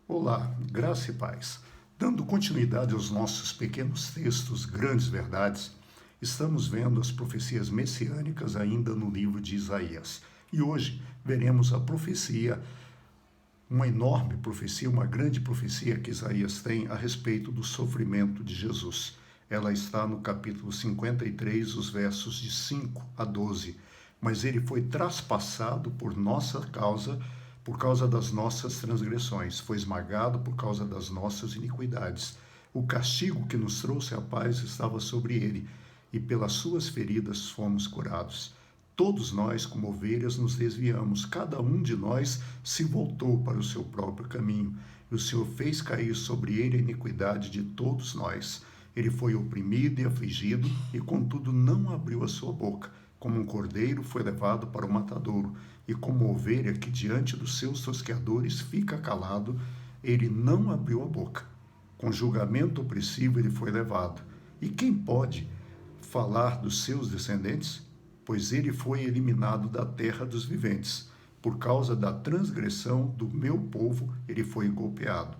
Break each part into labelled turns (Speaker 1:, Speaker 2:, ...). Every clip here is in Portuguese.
Speaker 1: Olá, graça e paz. Dando continuidade aos nossos pequenos textos, grandes verdades, estamos vendo as profecias messiânicas ainda no livro de Isaías. E hoje veremos a profecia, uma enorme profecia, uma grande profecia que Isaías tem a respeito do sofrimento de Jesus. Ela está no capítulo 53, os versos de 5 a 12. Mas ele foi traspassado por nossa causa, por causa das nossas transgressões, foi esmagado por causa das nossas iniquidades. O castigo que nos trouxe a paz estava sobre ele, e pelas suas feridas fomos curados. Todos nós, como ovelhas, nos desviamos, cada um de nós se voltou para o seu próprio caminho, e o Senhor fez cair sobre ele a iniquidade de todos nós. Ele foi oprimido e afligido, e contudo não abriu a sua boca. Como um cordeiro foi levado para o matadouro, e como ovelha que diante dos seus tosqueadores fica calado, ele não abriu a boca. Com julgamento opressivo ele foi levado. E quem pode falar dos seus descendentes? Pois ele foi eliminado da terra dos viventes. Por causa da transgressão do meu povo, ele foi golpeado.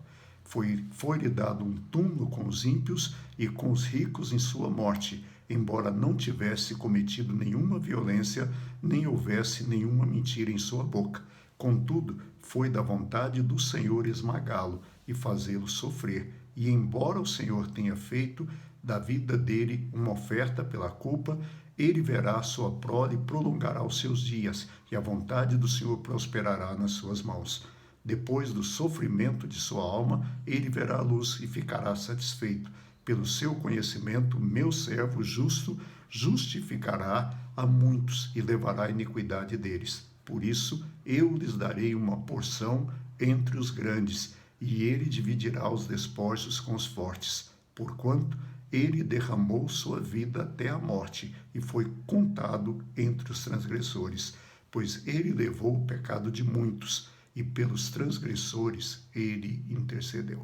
Speaker 1: Foi-lhe dado um túmulo com os ímpios e com os ricos em sua morte, embora não tivesse cometido nenhuma violência, nem houvesse nenhuma mentira em sua boca. Contudo, foi da vontade do Senhor esmagá-lo e fazê-lo sofrer. E embora o Senhor tenha feito da vida dele uma oferta pela culpa, ele verá a sua prole e prolongará os seus dias, e a vontade do Senhor prosperará nas suas mãos. Depois do sofrimento de sua alma, ele verá a luz e ficará satisfeito. Pelo seu conhecimento, meu servo justo justificará a muitos e levará a iniquidade deles. Por isso, eu lhes darei uma porção entre os grandes, e ele dividirá os despojos com os fortes. Porquanto ele derramou sua vida até a morte e foi contado entre os transgressores, pois ele levou o pecado de muitos, e pelos transgressores ele intercedeu.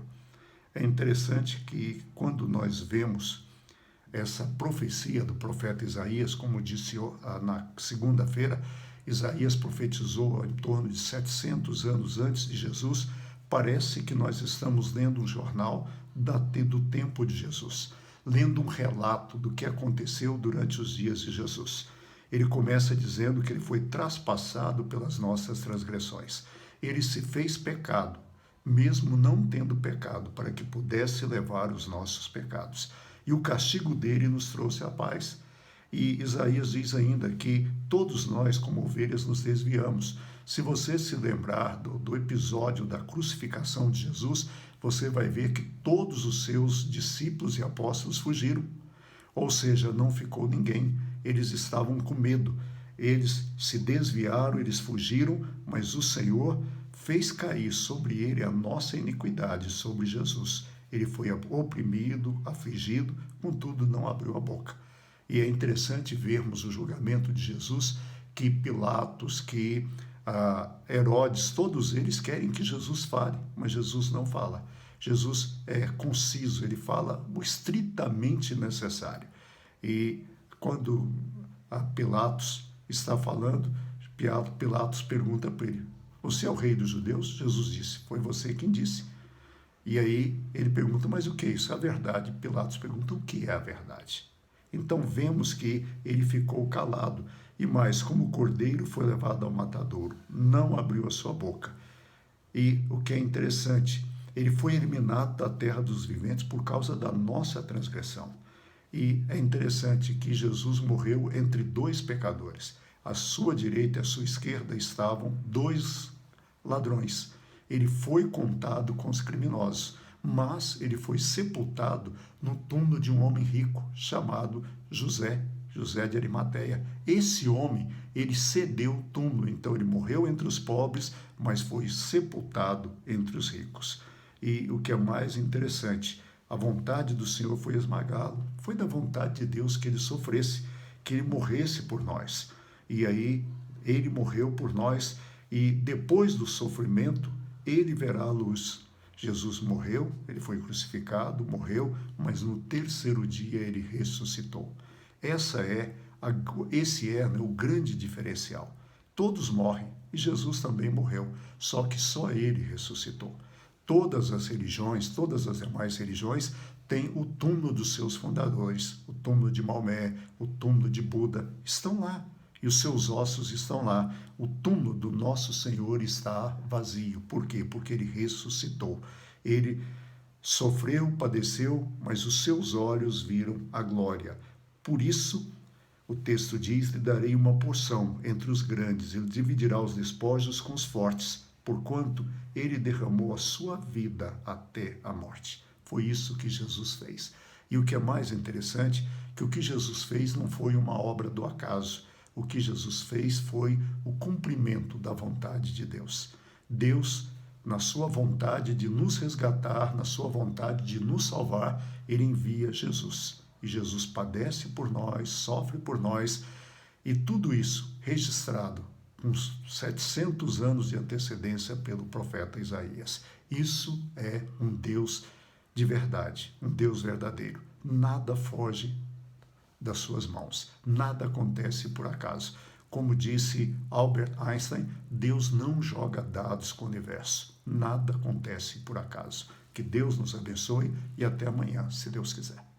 Speaker 1: É interessante que quando nós vemos essa profecia do profeta Isaías, como disse na segunda-feira, Isaías profetizou em torno de 700 anos antes de Jesus, parece que nós estamos lendo um jornal do tempo de Jesus, lendo um relato do que aconteceu durante os dias de Jesus. Ele começa dizendo que ele foi traspassado pelas nossas transgressões. Ele se fez pecado, mesmo não tendo pecado, para que pudesse levar os nossos pecados. E o castigo dele nos trouxe a paz. E Isaías diz ainda que todos nós, como ovelhas, nos desviamos. Se você se lembrar do episódio da crucificação de Jesus, você vai ver que todos os seus discípulos e apóstolos fugiram. Ou seja, não ficou ninguém. Eles estavam com medo. Eles se desviaram, eles fugiram, mas o Senhor fez cair sobre ele a nossa iniquidade, sobre Jesus. Ele foi oprimido, afligido, contudo não abriu a boca. E é interessante vermos o julgamento de Jesus, que Pilatos, que Herodes, todos eles querem que Jesus fale, mas Jesus não fala. Jesus é conciso, ele fala o estritamente necessário. E quando Pilatos está falando, Pilatos pergunta para ele: você é o rei dos judeus? Jesus disse: foi você quem disse. E aí ele pergunta: mas o que é isso? A verdade. Pilatos pergunta: o que é a verdade? Então vemos que ele ficou calado. E mais, como o cordeiro foi levado ao matadouro, não abriu a sua boca. E o que é interessante, ele foi eliminado da terra dos viventes por causa da nossa transgressão. E é interessante que Jesus morreu entre dois pecadores. À sua direita e à sua esquerda estavam dois ladrões. Ele foi contado com os criminosos, mas ele foi sepultado no túmulo de um homem rico chamado José de Arimateia. Esse homem, ele cedeu o túmulo, então ele morreu entre os pobres, mas foi sepultado entre os ricos. E o que é mais interessante, a vontade do Senhor foi esmagá-lo. Foi da vontade de Deus que ele sofresse, que ele morresse por nós. E aí ele morreu por nós, e depois do sofrimento ele verá a luz. Jesus morreu, ele foi crucificado, morreu, mas no terceiro dia ele ressuscitou. Esse é o grande diferencial. Todos morrem, e Jesus também morreu, só que só ele ressuscitou. Todas as religiões, todas as demais religiões, têm o túmulo dos seus fundadores. O túmulo de Maomé, o túmulo de Buda, estão lá. E os seus ossos estão lá. O túmulo do nosso Senhor está vazio. Por quê? Porque ele ressuscitou. Ele sofreu, padeceu, mas os seus olhos viram a glória. Por isso, o texto diz: lhe darei uma porção entre os grandes, ele dividirá os despojos com os fortes, porquanto ele derramou a sua vida até a morte. Foi isso que Jesus fez. E o que é mais interessante, que o que Jesus fez não foi uma obra do acaso. O que Jesus fez foi o cumprimento da vontade de Deus. Deus, na sua vontade de nos resgatar, na sua vontade de nos salvar, ele envia Jesus. E Jesus padece por nós, sofre por nós, e tudo isso registrado com 700 anos de antecedência pelo profeta Isaías. Isso é um Deus de verdade, um Deus verdadeiro. Nada foge das suas mãos, nada acontece por acaso. Como disse Albert Einstein, Deus não joga dados com o universo. Nada acontece por acaso. Que Deus nos abençoe e até amanhã, se Deus quiser.